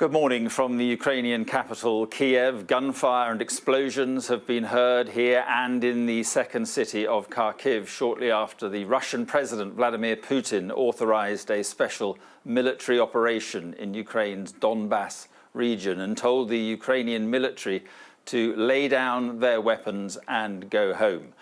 Good morning from the Ukrainian capital, Kiev. Gunfire and explosions have been heard here and in the second city of Kharkiv shortly after the Russian President Vladimir Putin authorized a special military operation in Ukraine's Donbass region and told the Ukrainian military to lay down their weapons and go home.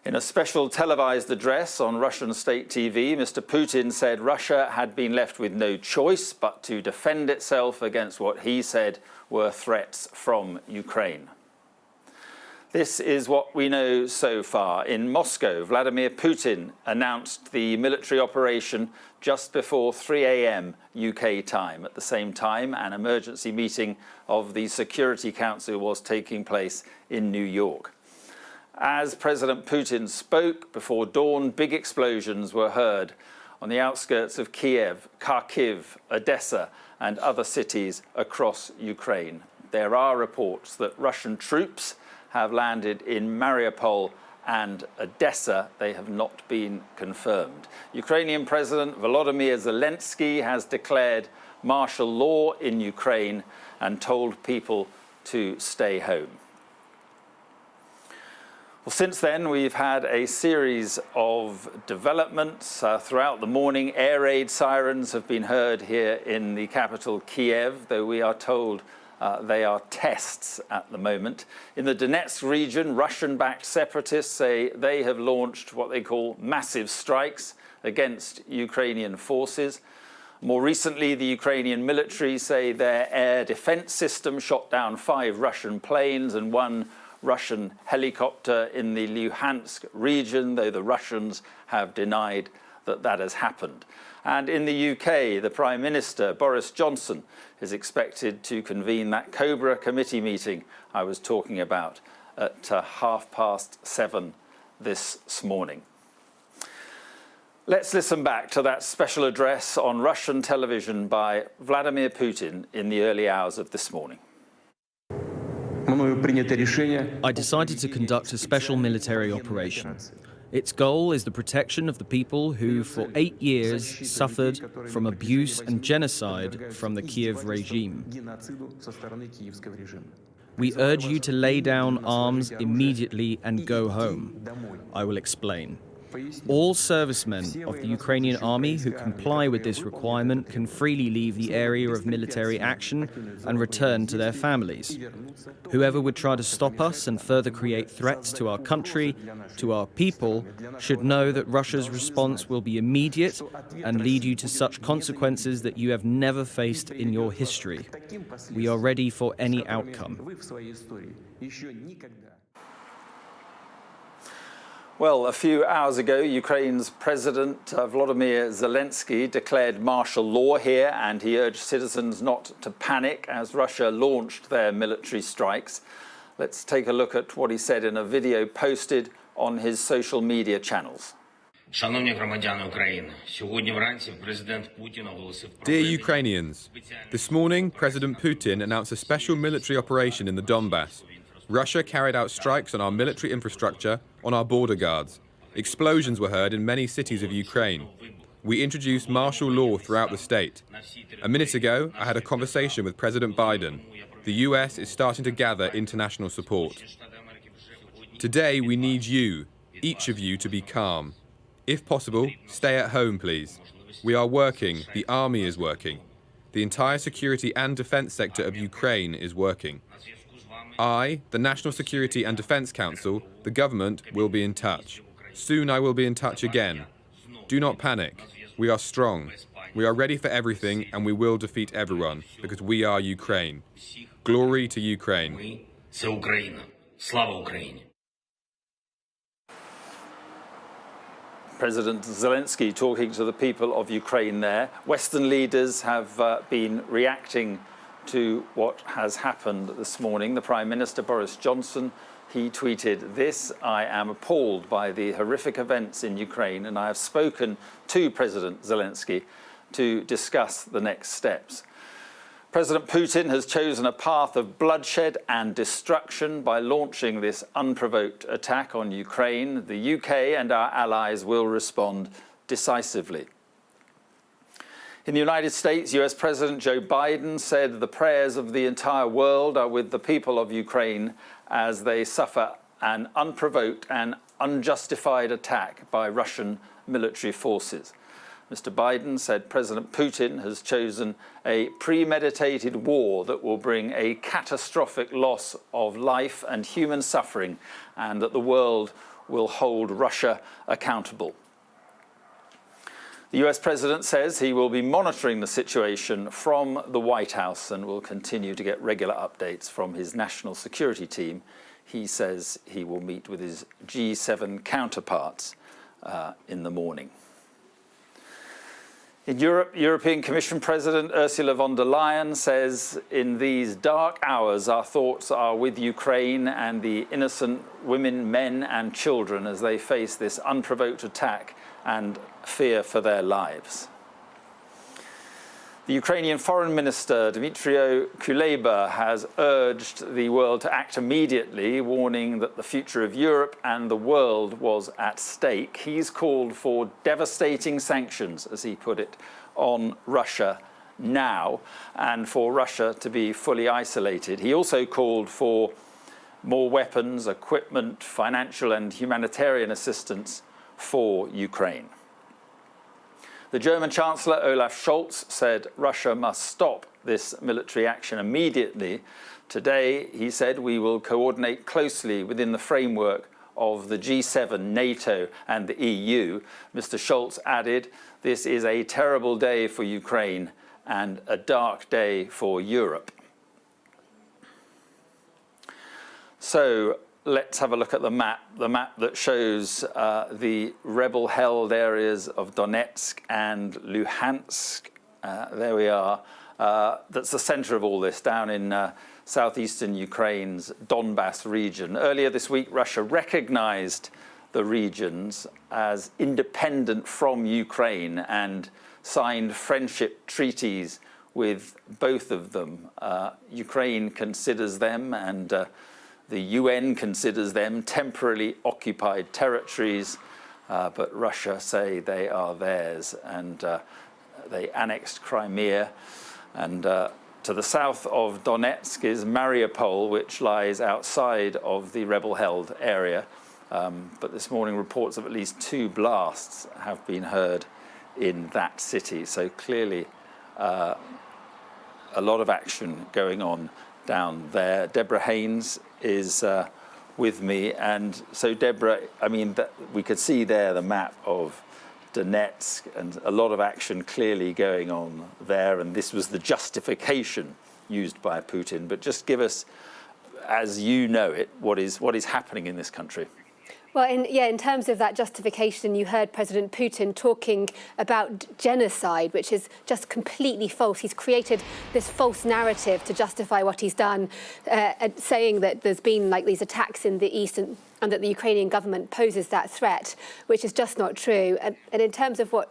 In a special televised address on Russian state TV, Mr. Putin said Russia had been left with no choice but to defend itself against what he said were threats from Ukraine. This is what we know so far. In Moscow, Vladimir Putin announced the military operation just before 3 a.m. UK time. At the same time, an emergency meeting of the Security Council was taking place in New York. As President Putin spoke before dawn, big explosions were heard on the outskirts of Kiev, Kharkiv, Odessa and other cities across Ukraine. There are reports that Russian troops have landed in Mariupol and Odessa. They have not been confirmed. Ukrainian President Volodymyr Zelensky has declared martial law in Ukraine and told people to stay home. Well, since then, we've had a series of developments throughout the morning. Air raid sirens have been heard here in the capital, Kiev, though we are told they are tests at the moment. In the Donetsk region, Russian-backed separatists say they have launched what they call massive strikes against Ukrainian forces. More recently, the Ukrainian military say their air defense system shot down 5 Russian planes and 1 Russian helicopter in the Luhansk region, though the Russians have denied that that has happened. And in the UK, the Prime Minister, Boris Johnson, is expected to convene that Cobra committee meeting I was talking about at 7:30 this morning. Let's listen back to that special address on Russian television by Vladimir Putin in the early hours of this morning. I decided to conduct a special military operation. Its goal is the protection of the people who, for 8 years, suffered from abuse and genocide from the Kiev regime. We urge you to lay down arms immediately and go home. I will explain. All servicemen of the Ukrainian army who comply with this requirement can freely leave the area of military action and return to their families. Whoever would try to stop us and further create threats to our country, to our people, should know that Russia's response will be immediate and lead you to such consequences that you have never faced in your history. We are ready for any outcome. Well, a few hours ago, Ukraine's President Volodymyr Zelensky declared martial law here, and he urged citizens not to panic as Russia launched their military strikes. Let's take a look at what he said in a video posted on his social media channels. Dear Ukrainians, this morning President Putin announced a special military operation in the Donbass. Russia carried out strikes on our military infrastructure, on our border guards. Explosions were heard in many cities of Ukraine. We introduced martial law throughout the state. A minute ago, I had a conversation with President Biden. The US is starting to gather international support. Today, we need you, each of you, to be calm. If possible, stay at home, please. We are working. The army is working. The entire security and defense sector of Ukraine is working. I, the National Security and Defense Council, the government, will be in touch. Soon I will be in touch again. Do not panic. We are strong. We are ready for everything and we will defeat everyone because we are Ukraine. Glory to Ukraine. President Zelensky talking to the people of Ukraine there. Western leaders have been reacting to what has happened this morning. The Prime Minister, Boris Johnson, he tweeted this: "I am appalled by the horrific events in Ukraine and I have spoken to President Zelensky to discuss the next steps." President Putin has chosen a path of bloodshed and destruction by launching this unprovoked attack on Ukraine. The UK and our allies will respond decisively. In the United States, US President Joe Biden said the prayers of the entire world are with the people of Ukraine as they suffer an unprovoked and unjustified attack by Russian military forces. Mr. Biden said President Putin has chosen a premeditated war that will bring a catastrophic loss of life and human suffering, and that the world will hold Russia accountable. The US President says he will be monitoring the situation from the White House and will continue to get regular updates from his national security team. He says he will meet with his G7 counterparts in the morning. In Europe, European Commission President Ursula von der Leyen says, in these dark hours, our thoughts are with Ukraine and the innocent women, men and children as they face this unprovoked attack and fear for their lives. The Ukrainian Foreign Minister Dmytro Kuleba has urged the world to act immediately, warning that the future of Europe and the world was at stake. He's called for devastating sanctions, as he put it, on Russia now, and for Russia to be fully isolated. He also called for more weapons, equipment, financial and humanitarian assistance for Ukraine. The German Chancellor Olaf Scholz said Russia must stop this military action immediately. Today, he said, we will coordinate closely within the framework of the G7, NATO and the EU. Mr. Scholz added, this is a terrible day for Ukraine and a dark day for Europe. So, let's have a look at the map that shows the rebel-held areas of Donetsk and Luhansk. There we are. That's the center of all this, down in southeastern Ukraine's Donbass region. Earlier this week, Russia recognized the regions as independent from Ukraine and signed friendship treaties with both of them. Ukraine considers them, and the UN considers them, temporarily occupied territories, but Russia say they are theirs, and they annexed Crimea. And to the south of Donetsk is Mariupol, which lies outside of the rebel-held area. But this morning, reports of at least 2 blasts have been heard in that city. So clearly, a lot of action going on down there. Deborah Haynes is with me, and so Deborah, I mean, we could see there the map of Donetsk, and a lot of action clearly going on there, and this was the justification used by Putin. But just give us, as you know it, what is happening in this country. Well, in terms of that justification, you heard President Putin talking about genocide, which is just completely false. He's created this false narrative to justify what he's done, saying that there's been like these attacks in the east and that the Ukrainian government poses that threat, which is just not true. And in terms of what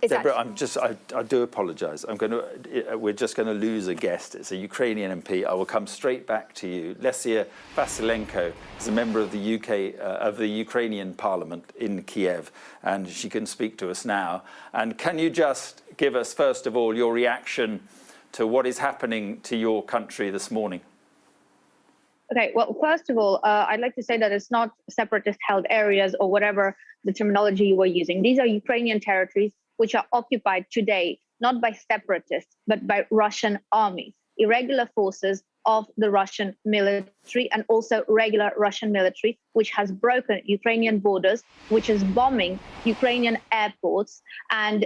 Deborah, I do apologise. We're just going to lose a guest. It's a Ukrainian MP. I will come straight back to you. Lesia Vasilenko is a member of the of the Ukrainian Parliament in Kiev, and she can speak to us now. And can you just give us, first of all, your reaction to what is happening to your country this morning? Okay, well, first of all, I'd like to say that it's not separatist-held areas or whatever the terminology you were using. These are Ukrainian territories which are occupied today, not by separatists, but by Russian armies, irregular forces of the Russian military, and also regular Russian military, which has broken Ukrainian borders, which is bombing Ukrainian airports, and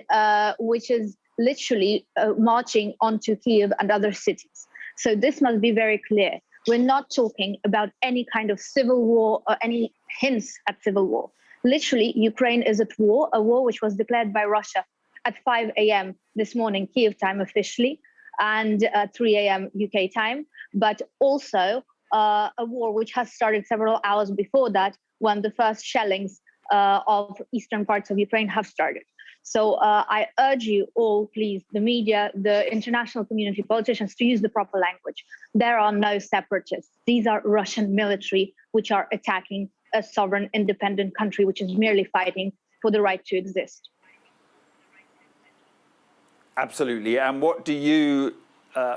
which is literally marching onto Kiev and other cities. So this must be very clear. We're not talking about any kind of civil war or any hints at civil war. Literally, Ukraine is at war, a war which was declared by Russia at 5 a.m. this morning, Kiev time officially, and 3 a.m. UK time, but also a war which has started several hours before that, when the first shellings of eastern parts of Ukraine have started. So I urge you all, please, the media, the international community, politicians, to use the proper language. There are no separatists. These are Russian military which are attacking a sovereign, independent country which is merely fighting for the right to exist. Absolutely. And what do you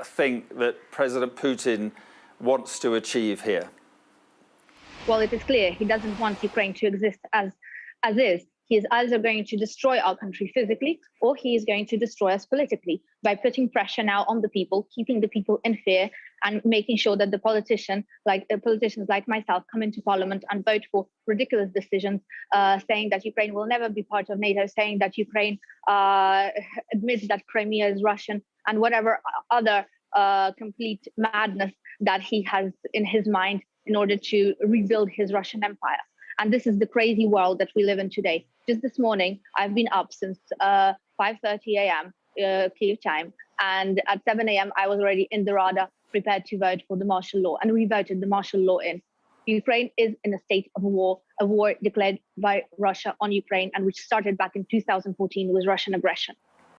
think that President Putin wants to achieve here? Well, it is clear he doesn't want Ukraine to exist as is. He is either going to destroy our country physically, or he is going to destroy us politically by putting pressure now on the people, keeping the people in fear, and making sure that the politicians like myself come into parliament and vote for ridiculous decisions, saying that Ukraine will never be part of NATO, saying that Ukraine admits that Crimea is Russian, and whatever other complete madness that he has in his mind in order to rebuild his Russian empire. And this is the crazy world that we live in today. Just this morning, I've been up since 5:30 a.m. Kyiv time. And at 7 a.m., I was already in the Rada, prepared to vote for the martial law. And we voted the martial law in. Ukraine is in a state of war, a war declared by Russia on Ukraine, and which started back in 2014 with Russian aggression.